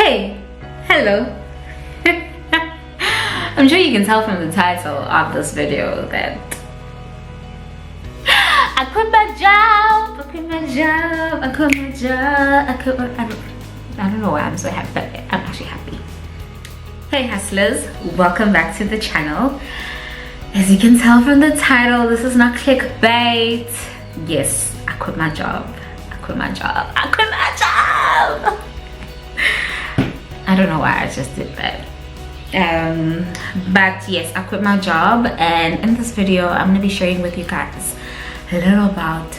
Hey, hello. I'm sure you can tell from the title of this video that I quit my job, I don't know why I'm so happy, but I'm actually happy. Hey hustlers, welcome back to the channel. As you can tell from the title, this is not clickbait. Yes, I quit my job. I don't know why I just did that. But yes, I quit my job, and in this video I'm going to be sharing with you guys a little about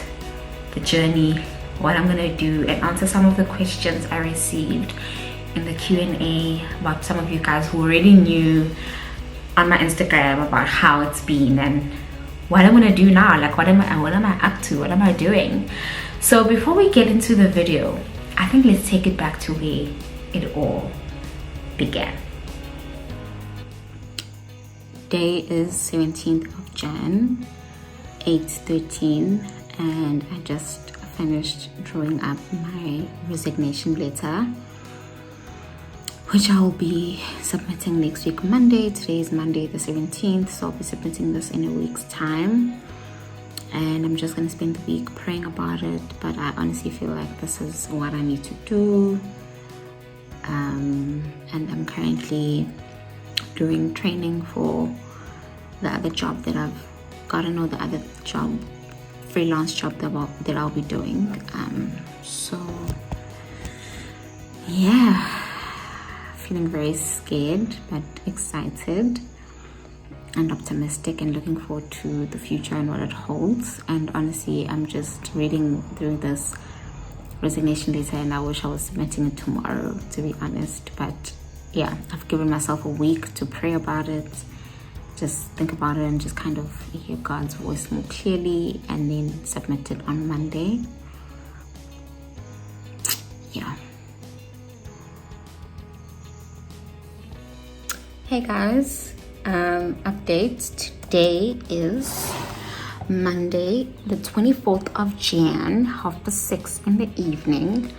the journey, what I'm going to do, and answer some of the questions I received in the Q&A about some of you guys who already knew on my Instagram about how it's been and what I'm going to do now. Like, what am I up to? What am I doing? So before we get into the video, I think let's take it back to where it all began. Day is 17th of Jan, 8:13, and I just finished drawing up my resignation letter, which I'll be submitting next week Monday. Today is Monday the 17th, so I'll be submitting this in a week's time, and I'm just going to spend the week praying about it. But I honestly feel like this is what I need to do, and I'm currently doing training for the other job that I've gotten, or the other job, freelance job that I'll be doing. So yeah, feeling very scared but excited and optimistic and looking forward to the future and what it holds. And honestly, I'm just reading through this resignation letter and I wish I was submitting it tomorrow, to be honest. But yeah, I've given myself a week to pray about it, just think about it, and just kind of hear God's voice more clearly, and then submit it on Monday. Yeah. Hey guys, updates. Today is Monday the 24th of Jan, 6:30 in the evening.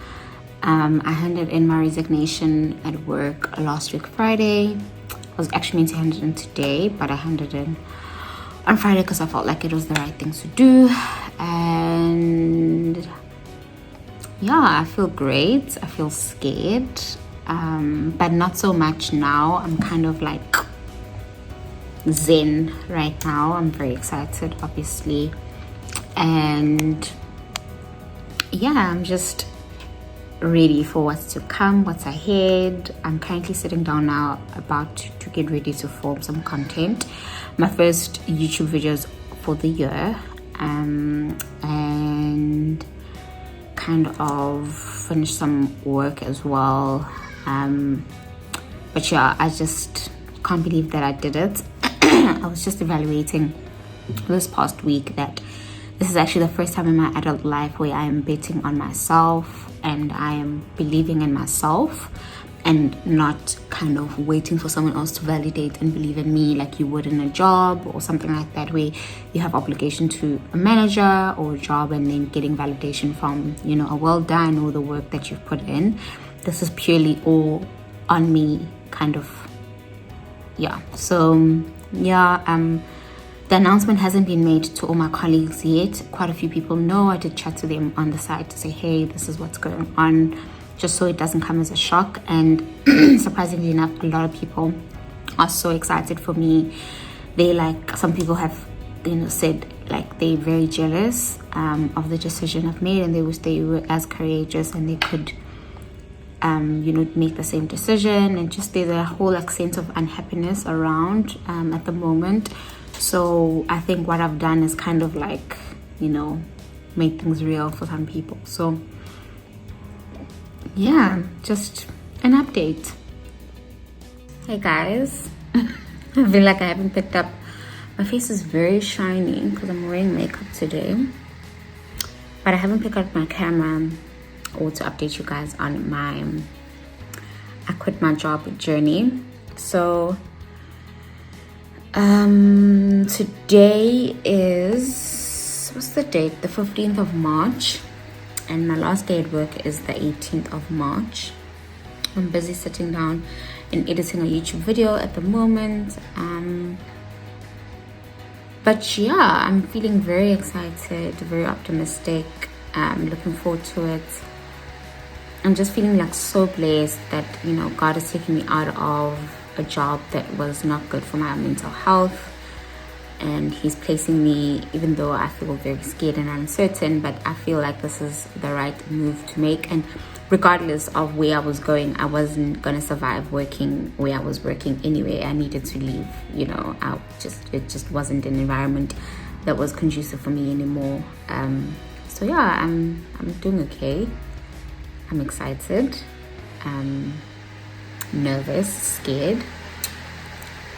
I handed in my resignation at work last week Friday. I was actually meant to hand it in today, but I handed in on Friday because I felt like it was the right thing to do. And yeah, I feel great. I feel scared, but not so much now. I'm kind of like zen right now. I'm very excited, obviously, and yeah, I'm just ready for what's to come, what's ahead. I'm currently sitting down now about to get ready to film some content, my first YouTube videos for the year, and kind of finish some work as well. But yeah, I just can't believe that I did it. I was just evaluating this past week that this is actually the first time in my adult life where I am betting on myself and I am believing in myself, and not kind of waiting for someone else to validate and believe in me like you would in a job or something like that, where you have obligation to a manager or a job and then getting validation from, you know, a well done or the work that you've put in. This is purely all on me, kind of. Yeah, so yeah, the announcement hasn't been made to all my colleagues yet. Quite a few people know. I did chat to them on the side to say, hey, this is what's going on, just so it doesn't come as a shock. And surprisingly enough, a lot of people are so excited for me. They, like, some people have, you know, said like they're very jealous of the decision I've made, and they wish they were as courageous and they could you know, make the same decision. And just there's a whole like sense of unhappiness around at the moment. So I think what I've done is kind of like, you know, make things real for some people. So yeah, just an update. Hey guys, I feel like I haven't picked up, my face is very shiny because I'm wearing makeup today, but I haven't picked up my camera or to update you guys on my I quit my job journey. So today is, what's the date? The 15th of March, and my last day at work is the 18th of March. I'm busy sitting down and editing a YouTube video at the moment. But yeah, I'm feeling very excited, very optimistic. I'm looking forward to it. I'm just feeling like so blessed that, you know, God is taking me out of a job that was not good for my mental health. And he's placing me, even though I feel very scared and uncertain, but I feel like this is the right move to make. And regardless of where I was going, I wasn't going to survive working where I was working anyway. I needed to leave, you know. It just wasn't an environment that was conducive for me anymore. So yeah, I'm doing okay. I'm excited, nervous, scared,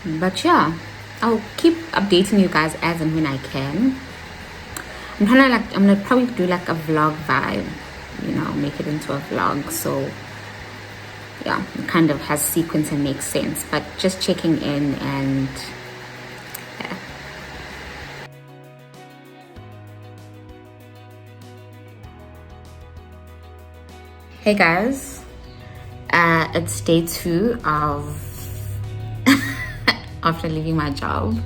but yeah, I'll keep updating you guys as and when I can. I'm gonna probably do like a vlog vibe, you know, make it into a vlog. So yeah, it kind of has sequence and makes sense, but just checking in and yeah. Hey guys, it's day 2 of after leaving my job,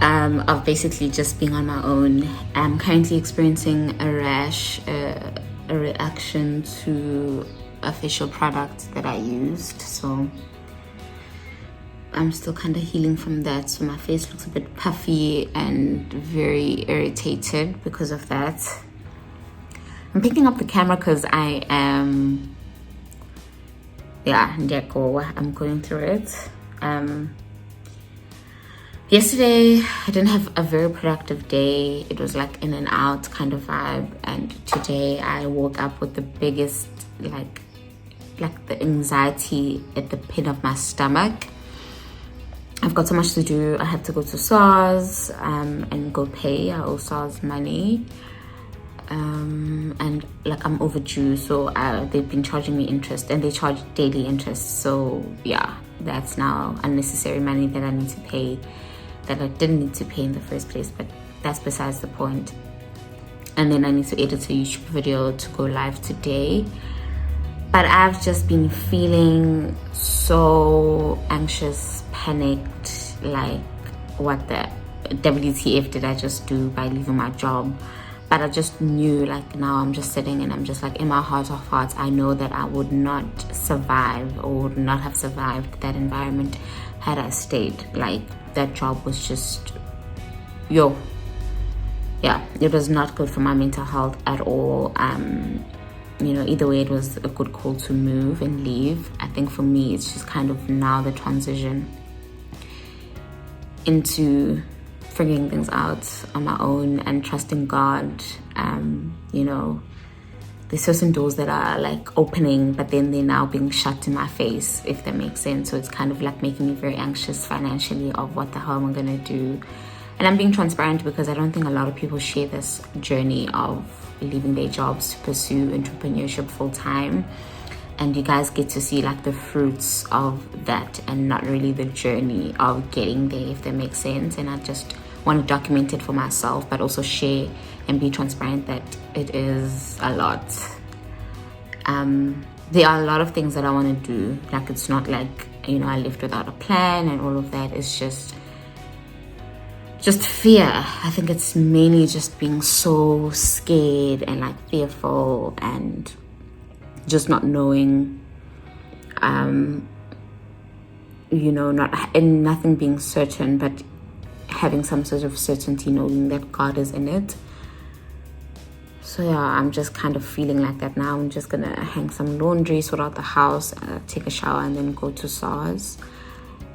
of basically just being on my own. I'm currently experiencing a rash, a reaction to a facial product that I used, so I'm still kind of healing from that. So my face looks a bit puffy and very irritated because of that. I'm picking up the camera because I am, I'm going through it. Yesterday I didn't have a very productive day. It was like in and out kind of vibe, and today I woke up with the biggest like the anxiety at the pit of my stomach. I've got so much to do. I have to go to SARS and go pay. I owe SARS money, and like I'm overdue, so they've been charging me interest, and they charge daily interest. So yeah, that's now unnecessary money that I need to pay, that I didn't need to pay in the first place, but that's besides the point. And then I need to edit a YouTube video to go live today. But I've just been feeling so anxious, panicked, like what the WTF did I just do by leaving my job? But I just knew, like, now I'm just sitting and I'm just like, in my heart of hearts, I know that I would not survive, or would not have survived that environment had I stayed. Like, that job was just, it was not good for my mental health at all. You know, either way, it was a good call to move and leave. I think for me, it's just kind of now the transition into figuring things out on my own and trusting God. You know, there's certain doors that are like opening, but then they're now being shut in my face, if that makes sense. So it's kind of like making me very anxious financially of what the hell am I gonna do. And I'm being transparent because I don't think a lot of people share this journey of leaving their jobs to pursue entrepreneurship full time. And you guys get to see like the fruits of that and not really the journey of getting there, if that makes sense. And I just want to document it for myself, but also share and be transparent that it is a lot. There are a lot of things that I want to do. Like, it's not like, you know, I left without a plan and all of that. It's just fear. I think it's mainly just being so scared and like fearful and just not knowing, you know, nothing being certain, but having some sort of certainty, knowing that God is in it. So yeah, I'm just kind of feeling like that now. I'm just gonna hang some laundry, sort out the house, take a shower, and then go to SARS.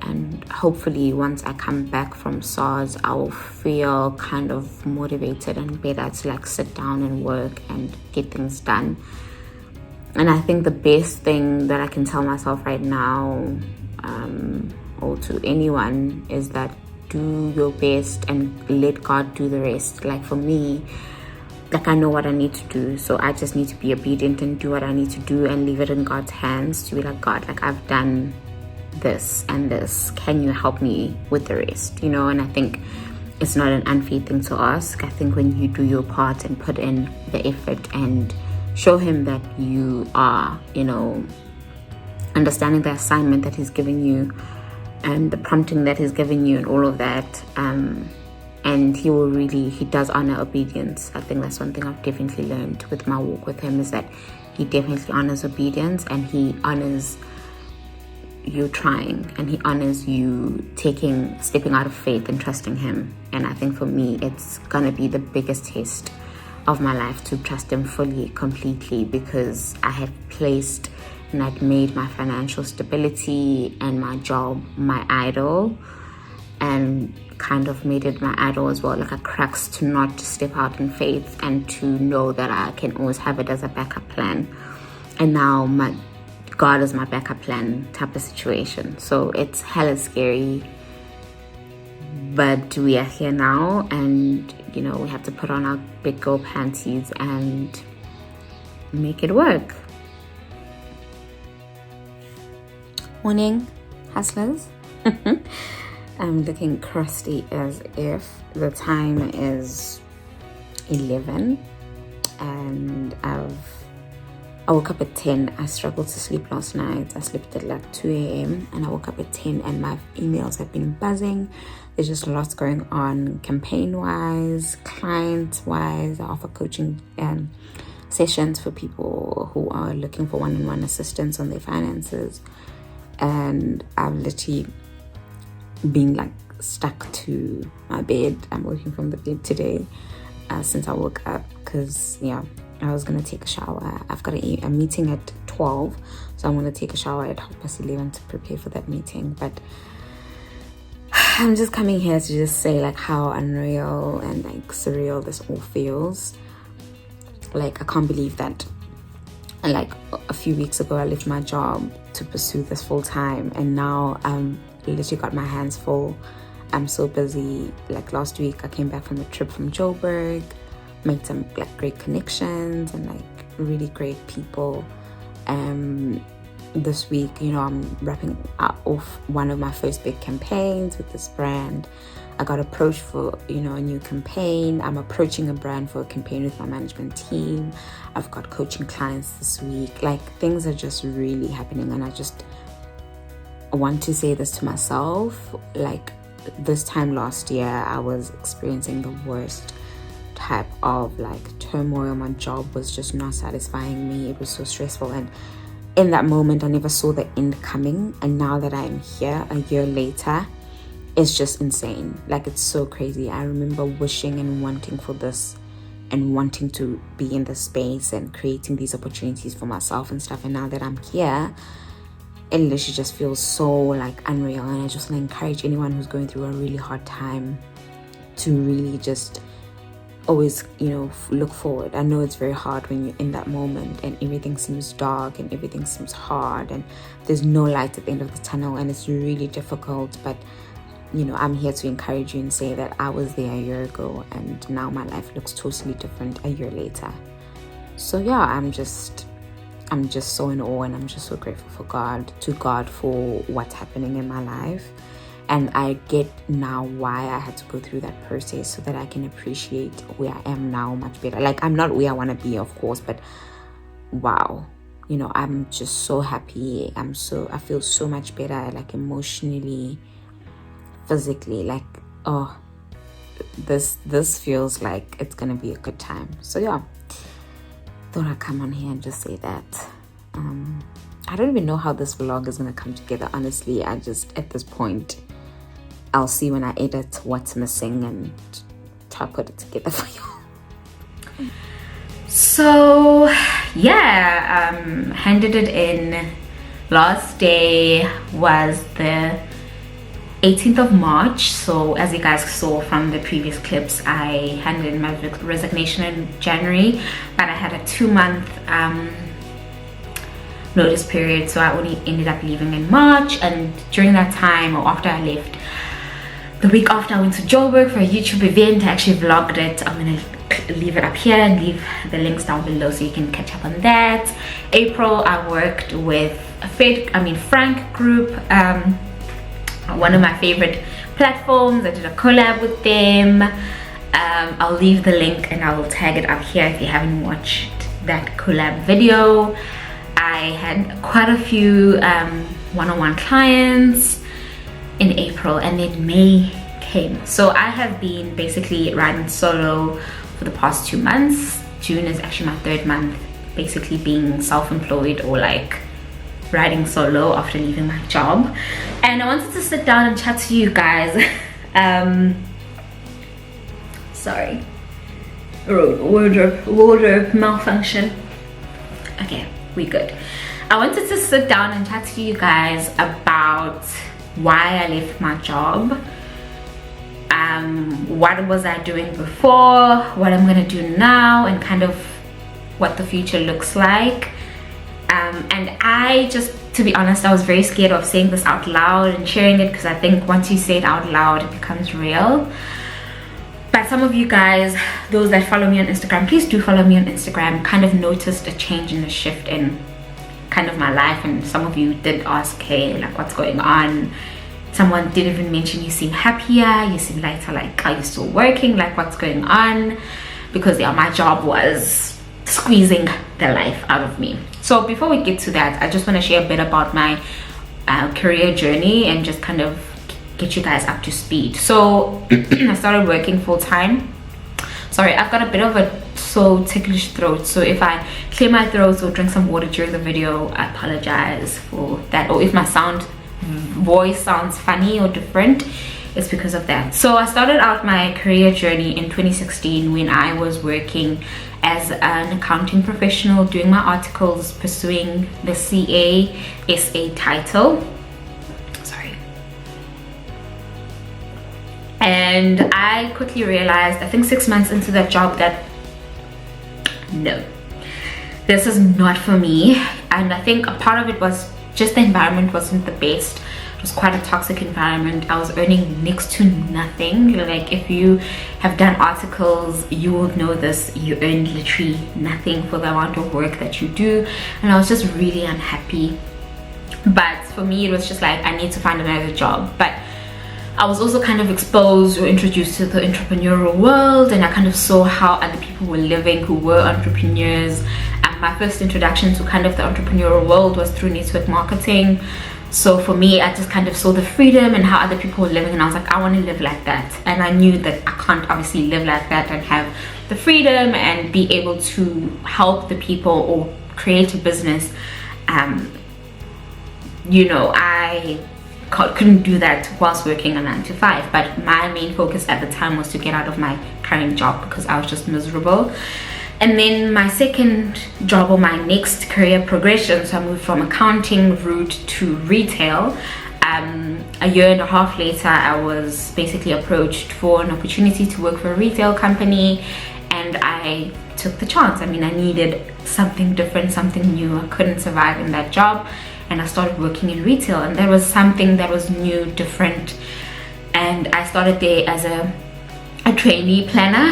And hopefully once I come back from SARS, I will feel kind of motivated and better to like sit down and work and get things done. And I think the best thing that I can tell myself right now, or to anyone, is that do your best and let God do the rest. Like for me, like I know what I need to do, so I just need to be obedient and do what I need to do and leave it in God's hands, to be like, God, like I've done this and this, can you help me with the rest, you know? And I think it's not an unfair thing to ask. I think when you do your part and put in the effort and show him that you are, you know, understanding the assignment that he's giving you and the prompting that he's giving you and all of that. And he does honor obedience. I think that's one thing I've definitely learned with my walk with him, is that he definitely honors obedience, and he honors you trying, and he honors you stepping out of faith and trusting him. And I think for me, it's gonna be the biggest test of my life to trust him fully, completely, because I had placed and I'd made my financial stability and my job my idol, and kind of made it my idol as well, like a crux to not step out in faith and to know that I can always have it as a backup plan. And now God is my backup plan type of situation. So it's hella scary, but we are here now, and we have to put on our big girl panties and make it work. Morning, hustlers. I'm looking crusty as if the time is 11, and I woke up at 10. I struggled to sleep last night. I slept at like 2 a.m. and I woke up at 10, and my emails have been buzzing. There's just lots going on, campaign-wise, client-wise. I offer coaching sessions for people who are looking for one-on-one assistance on their finances. And I've literally been like stuck to my bed. I'm working from the bed today since I woke up, because I was gonna take a shower. I've got a meeting at 12, so I'm gonna take a shower at 11:30 to prepare for that meeting. But I'm just coming here to just say like how unreal and like surreal this all feels. Like, I can't believe that like a few weeks ago I left my job to pursue this full time, and now I'm literally got my hands full. I'm so busy. Like last week I came back from a trip from Joburg, made some like great connections and like really great people. This week, I'm wrapping off one of my first big campaigns with this brand. I got approached for a new campaign. I'm approaching a brand for a campaign with my management team. I've got coaching clients this week. Like, things are just really happening, and I want to say this to myself. Like, this time last year I was experiencing the worst type of like turmoil. My job was just not satisfying me. It was so stressful, and in that moment I never saw the end coming. And now that I'm here a year later, it's just insane. Like, it's so crazy. I remember wishing and wanting for this and wanting to be in this space and creating these opportunities for myself and stuff. And now that I'm here, it literally just feels so like unreal. And I just want to encourage anyone who's going through a really hard time to really just always look forward. I know it's very hard when you're in that moment and everything seems dark and everything seems hard and there's no light at the end of the tunnel, and it's really difficult. But I'm here to encourage you and say that I was there a year ago, and now my life looks totally different a year later. So I'm just so in awe, and I'm just so grateful for God for what's happening in my life. And I get now why I had to go through that process, so that I can appreciate where I am now much better. Like, I'm not where I want to be, of course, but wow, I'm just so happy. I feel so much better, like emotionally, physically. Like, oh, this feels like it's gonna be a good time. So thought I'd come on here and just say that. I don't even know how this vlog is gonna come together, honestly. I just, at this point, I'll see when I edit what's missing and try to put it together for you. So handed it in. Last day was the 18th of March. So as you guys saw from the previous clips, I handed in my resignation in January, but I had a 2-month notice period, so I only ended up leaving in March. And during that time, or after I left, the week after, I went to Joburg for a YouTube event. I actually vlogged it. I'm gonna leave it up here and leave the links down below so you can catch up on that. April, I worked with Frank Group, one of my favorite platforms. I did a collab with them. I'll leave the link and I'll tag it up here if you haven't watched that collab video. I I had quite a few one-on-one clients in April, and then May came. So I have been basically riding solo for the past 2 months. June is actually my 3rd month basically being self-employed, or like riding solo after leaving my job. And I wanted to sit down and chat to you guys. Sorry, wardrobe malfunction. Okay, we good. I wanted to sit down and chat to you guys about why I left my job, what was I doing before, what I'm gonna do now, and kind of what the future looks like. And I just, to be honest, I was very scared of saying this out loud and sharing it, because I think once you say it out loud, it becomes real. But some of you guys, those that follow me on Instagram, please do follow me on Instagram, kind of noticed a change and a shift in kind of my life. And some of you did ask, hey, like, what's going on? Someone did even mention, you seem happier, you seem lighter, like, are you still working, like, what's going on? Because yeah, my job was squeezing the life out of me. So before we get to that, I just want to share a bit about my career journey and just kind of get you guys up to speed. So I started working full-time. Sorry, I've got a bit of a so ticklish throat, so if I clear my throat or drink some water during the video, I apologize for that. Or if my voice sounds funny or different, it's because of that. So I started out my career journey in 2016 when I was working as an accounting professional, doing my articles, pursuing the CA/SA title. Sorry. And I quickly realized, I think 6 months into that job, that no, this is not for me. And I think a part of it was just the environment wasn't the best. It was quite a toxic environment. I was earning next to nothing. Like, if you have done articles, you will know this. You earn literally nothing for the amount of work that you do. And I was just really unhappy. But for me, it was just like, I need to find another job. But I was also kind of exposed or introduced to the entrepreneurial world, and I kind of saw how other people were living who were entrepreneurs. And my first introduction to kind of the entrepreneurial world was through network marketing. So for me, I just kind of saw the freedom and how other people were living, and I was like, I want to live like that. And I knew that I can't obviously live like that and have the freedom and be able to help the people or create a business. You know, I couldn't do that whilst working a 9 to 5, but my main focus at the time was to get out of my current job because I was just miserable. And then my second job, or my next career progression, so I moved from accounting route to retail. A year and a half later, I was basically approached for an opportunity to work for a retail company, and I took the chance. I mean, I needed something different, something new. I couldn't survive in that job, and I started working in retail, and there was something that was new, different. And I started there as a trainee planner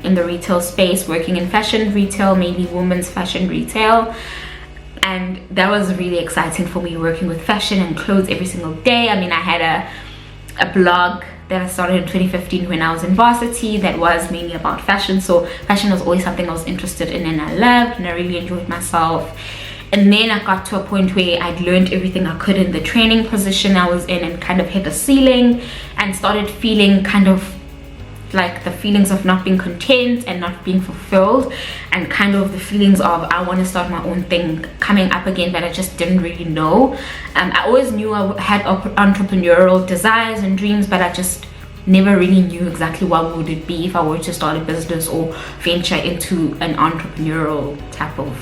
in the retail space, working in fashion retail, mainly women's fashion retail. And that was really exciting for me, working with fashion and clothes every single day. I mean, I had a blog that I started in 2015 when I was in varsity that was mainly about fashion. So fashion was always something I was interested in and I loved, and I really enjoyed myself. And then I got to a point where I'd learned everything I could in the training position I was in, and kind of hit a ceiling and started feeling kind of like the feelings of not being content and not being fulfilled, and kind of the feelings of I want to start my own thing coming up again, but I just didn't really know. I always knew I had entrepreneurial desires and dreams, but I just never really knew exactly what would it be if I were to start a business or venture into an entrepreneurial type of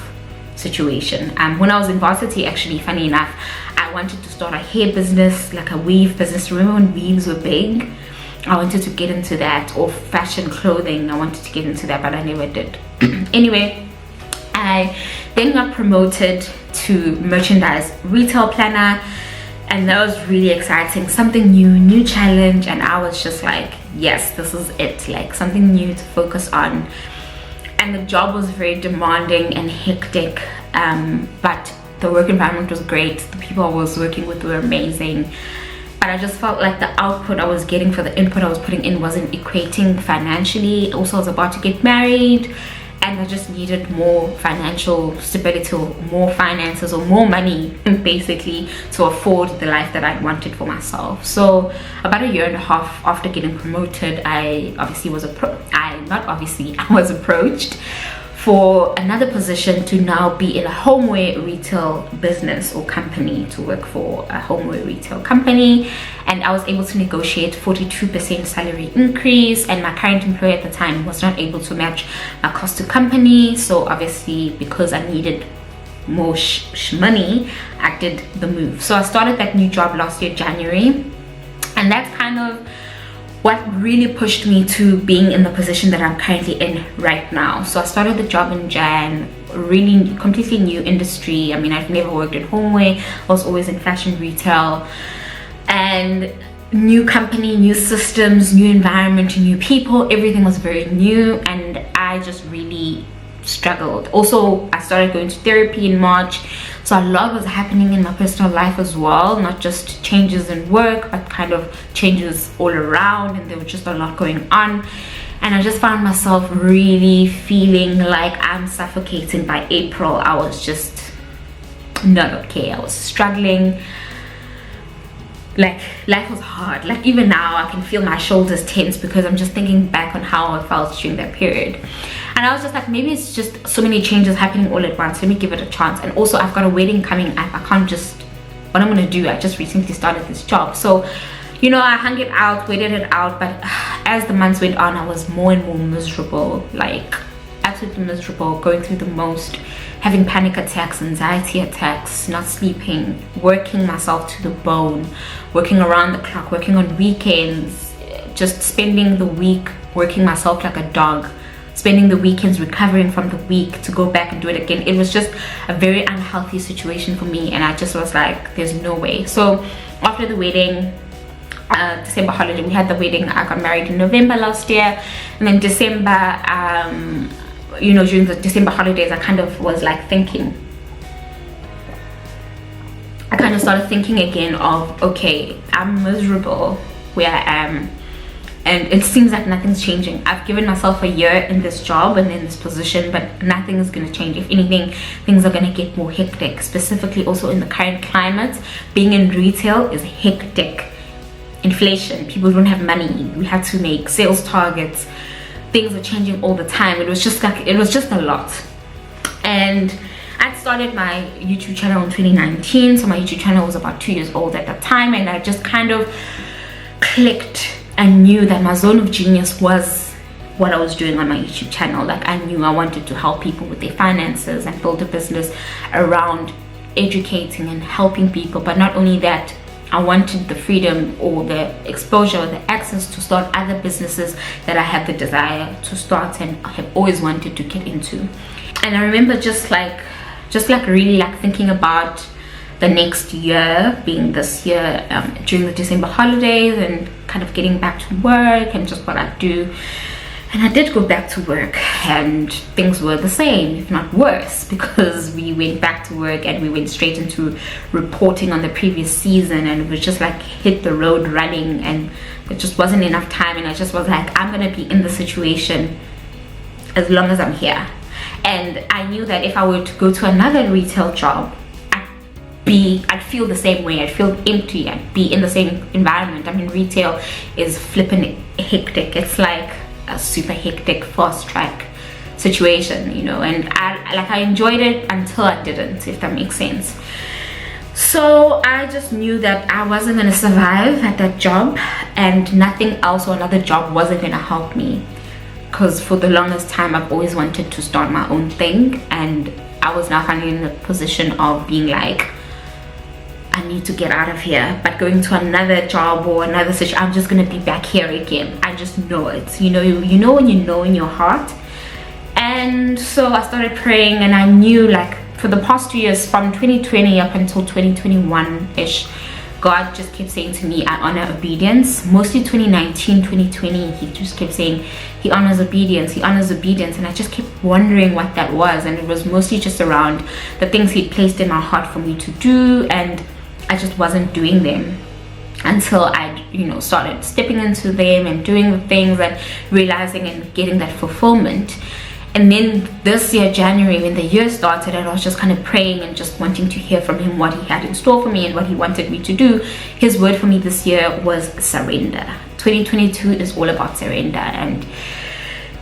situation. When I was in varsity, actually, funny enough, I wanted to start a hair business, like a weave business. Remember when weaves were big? I wanted to get into that, or fashion clothing. I wanted to get into that, but I never did. Anyway, I then got promoted to merchandise retail planner, and that was really exciting. Something new challenge, and I was just like, yes, this is it, like something new to focus on. And the job was very demanding and hectic, but the work environment was great. The people I was working with were amazing. But I just felt like the output I was getting for the input I was putting in wasn't equating financially. Also, I was about to get married, and I just needed more financial stability, or more finances, or more money basically, to afford the life that I wanted for myself. So about a year and a half after getting promoted, I was approached for another position to now be in a homeware retail business or company, to work for a homeware retail company. And I was able to negotiate 42% salary increase, and my current employer at the time was not able to match my cost to company. So obviously, because I needed more money, I did the move. So I started that new job last year, January, and that's kind of what really pushed me to being in the position that I'm currently in right now. So I started the job in Jan, really completely new industry. I mean, I've never worked in homeware. I was always in fashion retail, and new company, new systems, new environment, new people, everything was very new, and I just really struggled. Also, I started going to therapy in March, so a lot was happening in my personal life as well, not just changes in work, but kind of changes all around, and there was just a lot going on. And I just found myself really feeling like I'm suffocating. By April, I was just not okay. I was struggling. Like, life was hard. Like, even now I can feel my shoulders tense because I'm just thinking back on how I felt during that period. And I was just like, maybe it's just so many changes happening all at once. Let me give it a chance. And also, I've got a wedding coming up. I can't just, what I'm gonna do, I just recently started this job. So, you know, I hung it out, waited it out. But as the months went on, I was more and more miserable. Like, absolutely miserable, going through the most, having panic attacks, anxiety attacks, not sleeping, working myself to the bone, working around the clock, working on weekends, just spending the week working myself like a dog, spending the weekends recovering from the week to go back and do it again. It was just a very unhealthy situation for me, and I just was like, there's no way. So after the wedding, December holiday, we had the wedding. I got married in November last year, and then December, you know, during the December holidays, I kind of was like thinking, I kind of started thinking again of, okay, I'm miserable where I am, and it seems like nothing's changing. I've given myself a year in this job and in this position, but nothing is going to change. If anything, things are going to get more hectic, specifically also in the current climate. Being in retail is hectic. Inflation, people don't have money, we had to make sales targets, things are changing all the time. It was just like, it was just a lot. And I started my YouTube channel in 2019, so my YouTube channel was about 2 years old at that time, and I just kind of clicked and knew that my zone of genius was what I was doing on my YouTube channel. Like, I knew I wanted to help people with their finances and build a business around educating and helping people. But not only that, I wanted the freedom or the exposure, the access to start other businesses that I had the desire to start and I have always wanted to get into. And I remember just like really like thinking about the next year, being this year, during the December holidays, and kind of getting back to work and just what I do. And I did go back to work, and things were the same, if not worse, because we went back to work and we went straight into reporting on the previous season, and it was just like hit the road running, and there just wasn't enough time. And I just was like, I'm gonna be in the situation as long as I'm here. And I knew that if I were to go to another retail job, I'd feel the same way. I'd feel empty. I'd be in the same environment. I mean, retail is flipping hectic. It's like a super hectic fast track situation, you know, and I enjoyed it until I didn't, if that makes sense. So I just knew that I wasn't going to survive at that job, and nothing else or another job wasn't going to help me, because for the longest time I've always wanted to start my own thing, and I was now finally in the position of being like, I need to get out of here. But going to another job or another situation, I'm just gonna be back here again. I just know it. You know when you know in your heart. And so I started praying, and I knew, like, for the past 2 years, from 2020 up until 2021-ish, God just kept saying to me, I honor obedience. Mostly 2019, 2020, he just kept saying he honors obedience, he honors obedience. And I just kept wondering what that was. And it was mostly just around the things he'd placed in my heart for me to do, and I just wasn't doing them until I, you know, started stepping into them and doing the things and realizing and getting that fulfillment. And then this year, January, when the year started, and I was just kind of praying and just wanting to hear from him what he had in store for me and what he wanted me to do. His word for me this year was surrender. 2022 is all about surrender. And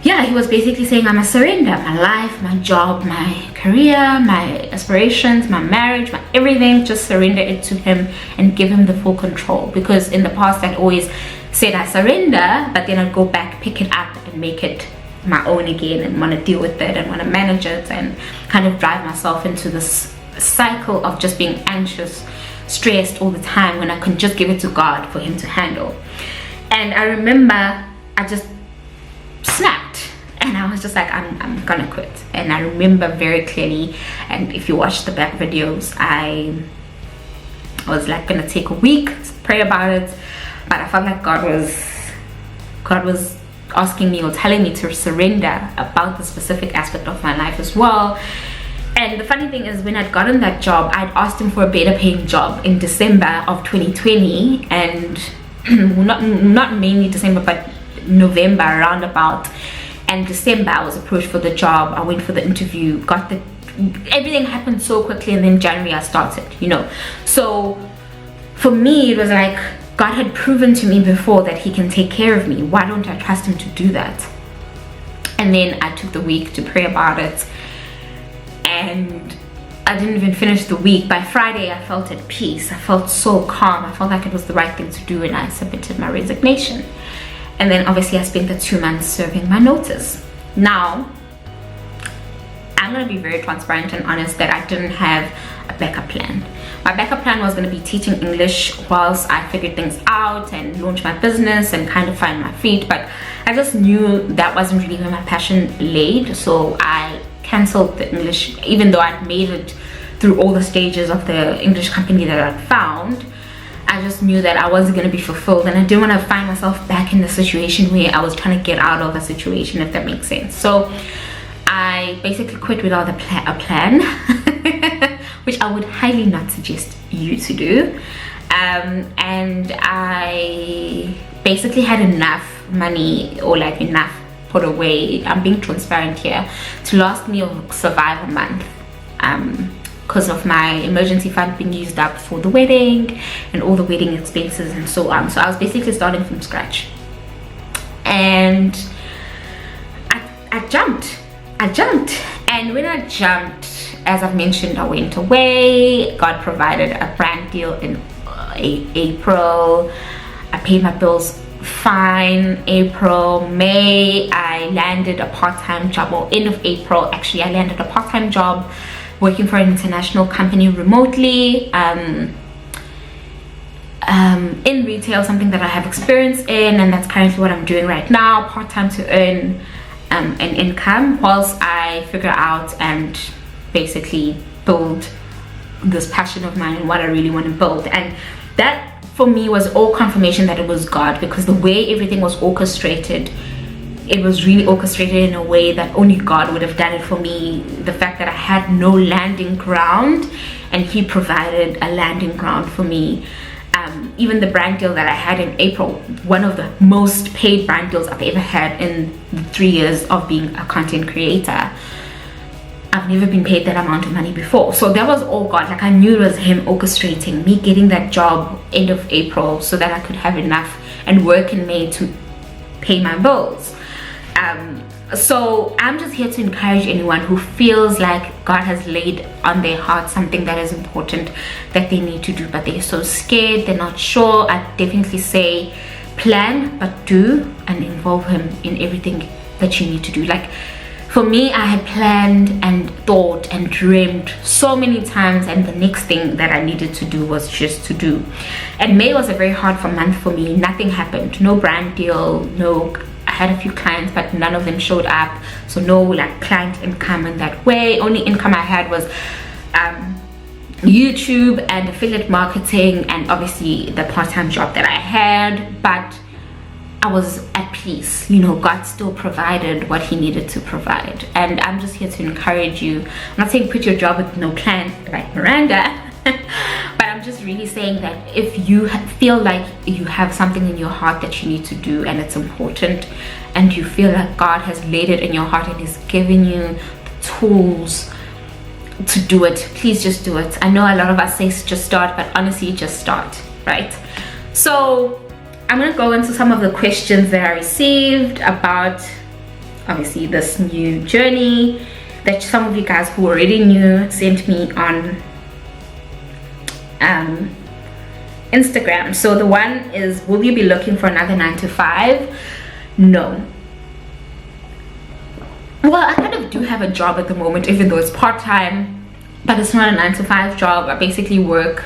yeah, he was basically saying, I must surrender my life, my job, my career, my aspirations, my marriage, my everything. Just surrender it to him and give him the full control. Because in the past, I'd always said I surrender, but then I'd go back, pick it up and make it my own again, and want to deal with it and want to manage it, and kind of drive myself into this cycle of just being anxious, stressed all the time, when I could just give it to God for him to handle. And I remember I just snapped, and I was just like, I'm gonna quit. And I remember very clearly, and if you watch the back videos, I was like gonna take a week to pray about it, but I felt like God was asking me or telling me to surrender about the specific aspect of my life as well. And the funny thing is, when I'd gotten that job, I'd asked him for a better paying job in December of 2020, and not mainly December, but November around about. And December I was approached for the job, I went for the interview, everything happened so quickly, and then January I started, you know. So for me, it was like, God had proven to me before that he can take care of me. Why don't I trust him to do that? And then I took the week to pray about it, and I didn't even finish the week. By Friday, I felt at peace. I felt so calm. I felt like it was the right thing to do, and I submitted my resignation. And then obviously I spent the 2 months serving my notice. Now, I'm gonna be very transparent and honest that I didn't have a backup plan. My backup plan was going to be teaching English whilst I figured things out and launch my business and kind of find my feet, but I just knew that wasn't really where my passion laid. So I cancelled the English, even though I'd made it through all the stages of the English company that I'd found. I just knew that I wasn't going to be fulfilled, and I didn't want to find myself back in the situation where I was trying to get out of a situation, if that makes sense. So I basically quit without a plan which I would highly not suggest you to do. And I basically had enough money, or like enough put away, I'm being transparent here, to last me or survive a month, because of my emergency fund being used up for the wedding and all the wedding expenses and so on. So I was basically starting from scratch, and I jumped. And when I jumped, as I've mentioned, I went away. God provided a brand deal in April. I paid my bills fine. April, May, I landed a part-time job, or end of April actually, I landed a part-time job working for an international company remotely, in retail, something that I have experience in, and that's currently what I'm doing right now, part-time, to earn an income whilst I figure out and basically build this passion of mine and what I really want to build. And that for me was all confirmation that it was God, because the way everything was orchestrated, it was really orchestrated in a way that only God would have done it for me. The fact that I had no landing ground, and he provided a landing ground for me. Even the brand deal that I had in April, one of the most paid brand deals I've ever had in the 3 years of being a content creator. I've never been paid that amount of money before. So that was all God. Like, I knew it was him orchestrating me getting that job end of April so that I could have enough and work in May to pay my bills. So I'm just here to encourage anyone who feels like God has laid on their heart something that is important that they need to do, but they're so scared, they're not sure. I definitely say plan, but do, and involve him in everything that you need to do. Like, for me, I had planned and thought and dreamed so many times, and the next thing that I needed to do was just to do. And May was a very hard month for me. Nothing happened. No brand deal, I had a few clients, but none of them showed up. So no like client income in that way. Only income I had was YouTube and affiliate marketing, and obviously the part-time job that I had. But I was at peace. God still provided what he needed to provide. And I'm just here to encourage you. I'm not saying quit your job with no plan like Miranda, but I'm just really saying that if you feel like you have something in your heart that you need to do and it's important, and you feel like God has laid it in your heart and He's giving you the tools to do it, please just do it. I know a lot of us say just start, but honestly, just start, right? So I'm going to go into some of the questions that I received about obviously this new journey that some of you guys who already knew sent me on Instagram. So the one is, will you be looking for another 9 to 5? No. Well, I kind of do have a job at the moment, even though it's part-time, but it's not a 9 to 5 job. I basically work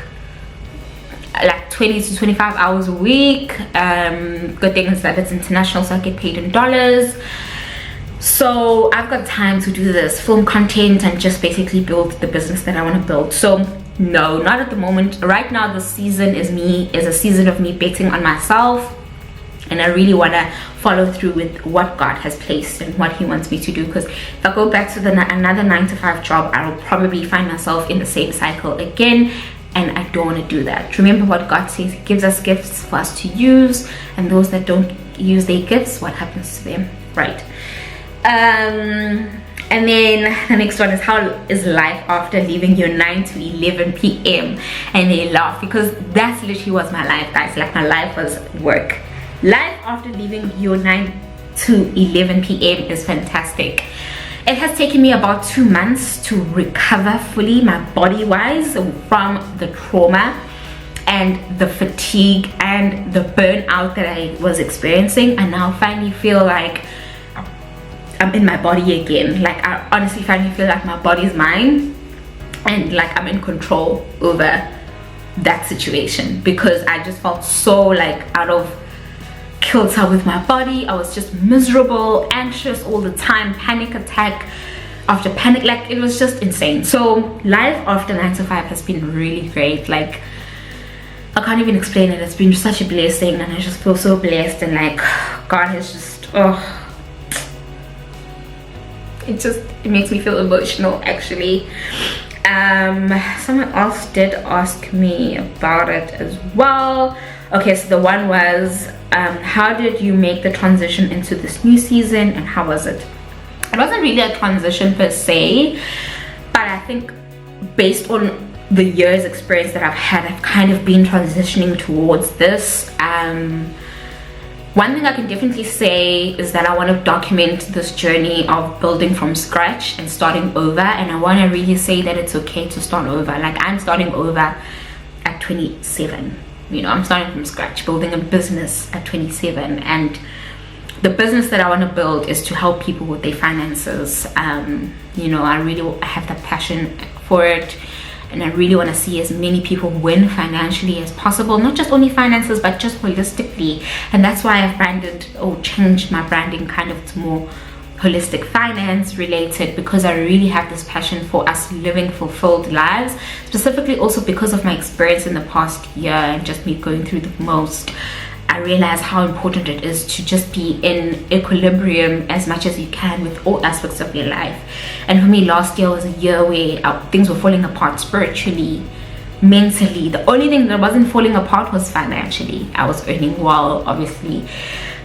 like 20 to 25 hours a week. Good thing is that it's international, so I get paid in dollars. So I've got time to do this, film content, and just basically build the business that I want to build. So no, not at the moment. Right now, the season is a season of me betting on myself, and I really want to follow through with what God has placed and what He wants me to do. Because if I go back to another 9 to 5 job, I will probably find myself in the same cycle again, and I don't want to do that. Remember what God says, He gives us gifts for us to use, and those that don't use their gifts, what happens to them, right? And then the next one is, how is life after leaving your 9 to 11 p.m? And they laugh, because that's literally was my life, guys. Like, my life was work. Life after leaving your 9 to 11 p.m. is fantastic. It has taken me about 2 months to recover fully, my body wise, from the trauma and the fatigue and the burnout that I was experiencing. I now finally feel like I'm in my body again. Like, I honestly finally feel like my body is mine, and like I'm in control over that situation, because I just felt so like out of kilter with my body. I was just miserable, anxious all the time, panic attack after panic, like it was just insane. So life after 9 to 5 has been really great. Like, I can't even explain it. It's been such a blessing, and I just feel so blessed, and like God has just, oh, it makes me feel emotional actually. Someone else did ask me about it as well. Okay, so the one was, how did you make the transition into this new season, and how was it? It wasn't really a transition per se, but I think based on the years experience that I've had, I've kind of been transitioning towards this. One thing I can definitely say is that I want to document this journey of building from scratch and starting over, and I want to really say that it's okay to start over. Like, I'm starting over at 27. You know, I'm starting from scratch, building a business at 27, and the business that I want to build is to help people with their finances. You know, I really have that passion for it, and I really want to see as many people win financially as possible, not just only finances, but just holistically. And that's why I've branded or changed my branding kind of to more holistic finance related, because I really have this passion for us living fulfilled lives, specifically also because of my experience in the past year and just me going through the most. I realize how important it is to just be in equilibrium as much as you can with all aspects of your life. And for me, last year was a year where things were falling apart spiritually, mentally. The only thing that wasn't falling apart was financially. I was earning well, obviously,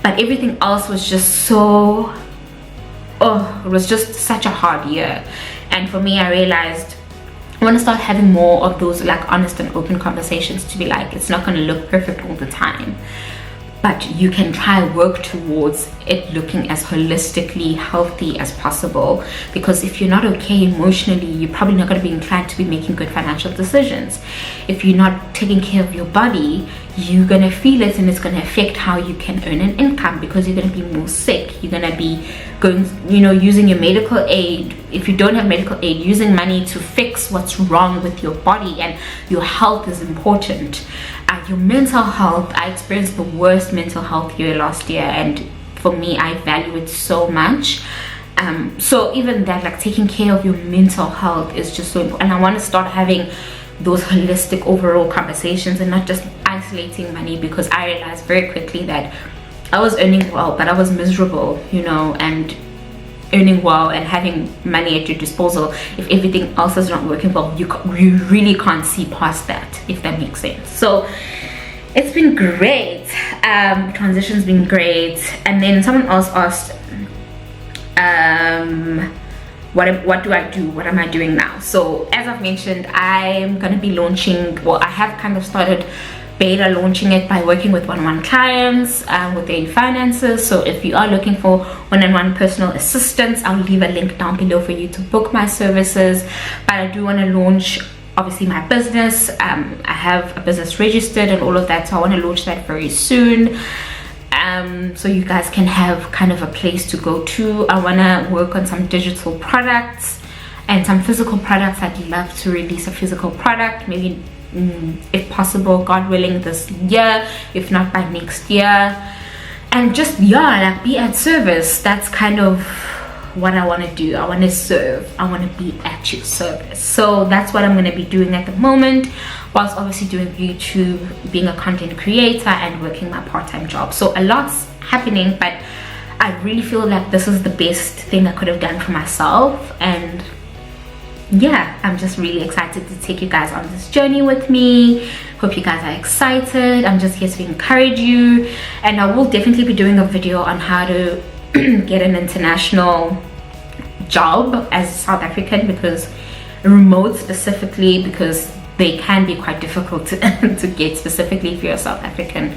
but everything else was just so, it was just such a hard year. And for me, I realized I want to start having more of those like honest and open conversations, to be like, it's not going to look perfect all the time, but you can try work towards it looking as holistically healthy as possible. Because if you're not okay emotionally, you're probably not going to be inclined to be making good financial decisions. If you're not taking care of your body, you're going to feel it, and it's going to affect how you can earn an income, because you're going to be more sick. You're going to be going, you know, using your medical aid. If you don't have medical aid, using money to fix what's wrong with your body, and your health is important. Your mental health, I experienced the worst mental health year last year, and for me, I value it so much. So even that, like taking care of your mental health is just so important. And I want to start having those holistic overall conversations and not just isolating money, because I realized very quickly that I was earning well, but I was miserable, you know, and earning well and having money at your disposal, if everything else is not working well, you really can't see past that, if that makes sense. So it's been great. Transition's been great. And then someone else asked, what do I do? What am I doing now? So as I've mentioned, I'm going to be launching, well, I have kind of started beta launching it by working with one-on-one clients with their finances. So if you are looking for one-on-one personal assistance, I'll leave a link down below for you to book my services. But I do want to launch, obviously, my business. I have a business registered and all of that, so I want to launch that very soon. So you guys can have kind of a place to go to. I want to work on some digital products and some physical products. I'd love to release a physical product, maybe if possible, God willing, this year, if not by next year. And just, yeah, like be at service. That's kind of what I want to do. I want to serve. I want to be at your service. So that's what I'm going to be doing at the moment, whilst obviously doing YouTube, being a content creator, and working my part-time job. So a lot's happening, but I really feel like this is the best thing I could have done for myself. And yeah, I'm just really excited to take you guys on this journey with me. Hope you guys are excited. I'm just here to encourage you, and I will definitely be doing a video on how to get an international job as a South African, because remote specifically, because they can be quite difficult to get, specifically if you're a South African,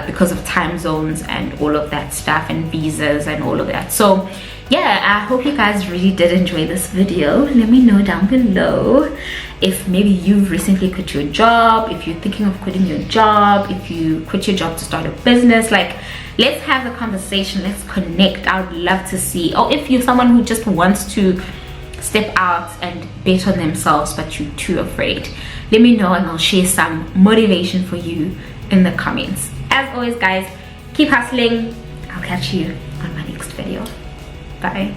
because of time zones and all of that stuff, and visas and all of that. So yeah, I hope you guys really did enjoy this video. Let me know down below if maybe you've recently quit your job, if you're thinking of quitting your job, if you quit your job to start a business. Like, let's have the conversation, let's connect. I would love to see. Or if you're someone who just wants to step out and bet on themselves but you're too afraid, let me know and I'll share some motivation for you in the comments. As always, guys, keep hustling. I'll catch you on my next video. Bye.